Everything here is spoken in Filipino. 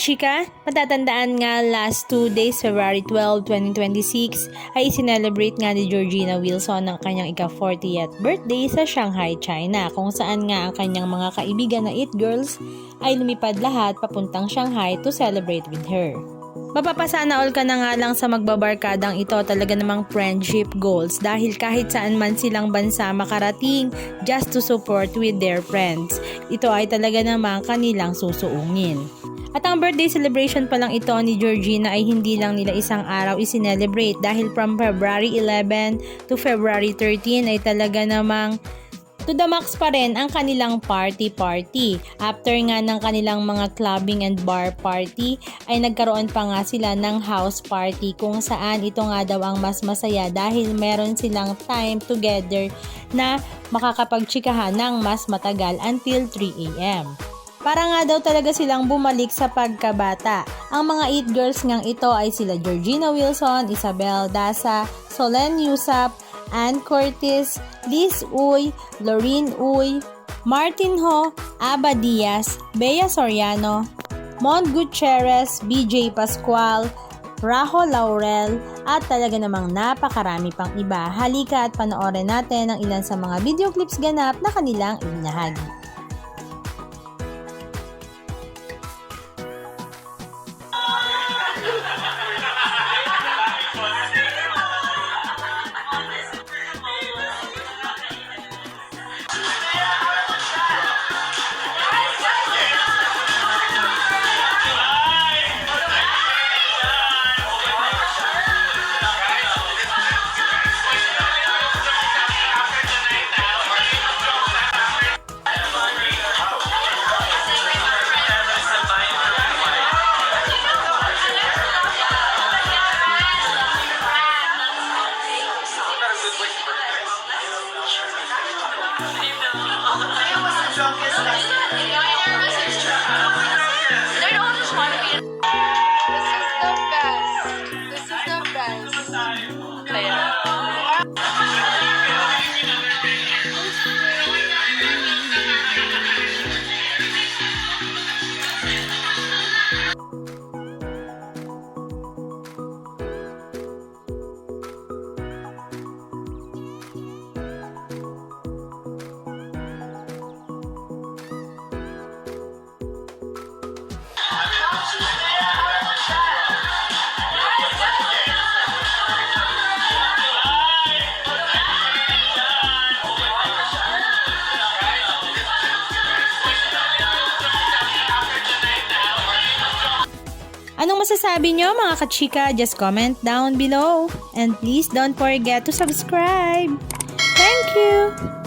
kachika, matatandaan nga last 2 days, February 12, 2026, ay sinelebrate nga ni Georgina Wilson ang kanyang ika-40th birthday sa Shanghai, China, kung saan nga ang kanyang mga kaibigan na It Girls ay lumipad lahat papuntang Shanghai to celebrate with her. Mapapasana all ka na nga lang sa magbabarkadang ito, talaga namang friendship goals dahil kahit saan man silang bansa makarating just to support with their friends. Ito ay talaga namang kanilang susuungin. At ang birthday celebration pa lang ito ni Georgina ay hindi lang nila isang araw i-celebrate dahil from February 11 to February 13 ay talaga namang to the max pa rin ang kanilang party. After nga ng kanilang mga clubbing and bar party ay nagkaroon pa nga sila ng house party kung saan ito nga daw ang mas masaya dahil meron silang time together na makakapagtsikahan ng mas matagal until 3 AM. Para nga daw talaga silang bumalik sa pagkabata. Ang mga It Girls ngang ito ay sila Georgina Wilson, Isabel Daza, Solen Yusap, Ann Curtis, Liz Uy, Lorene Uy, Martin Ho, Aba Diaz, Bea Soriano, Mon Gutierrez, BJ Pascual, Rajo Laurel, at talaga namang napakarami pang iba. Halika at panoorin natin ang ilan sa mga video clips ganap na kanilang ibinahagi. Anong masasabi nyo mga kachika? Just comment down below. And please don't forget to subscribe. Thank you!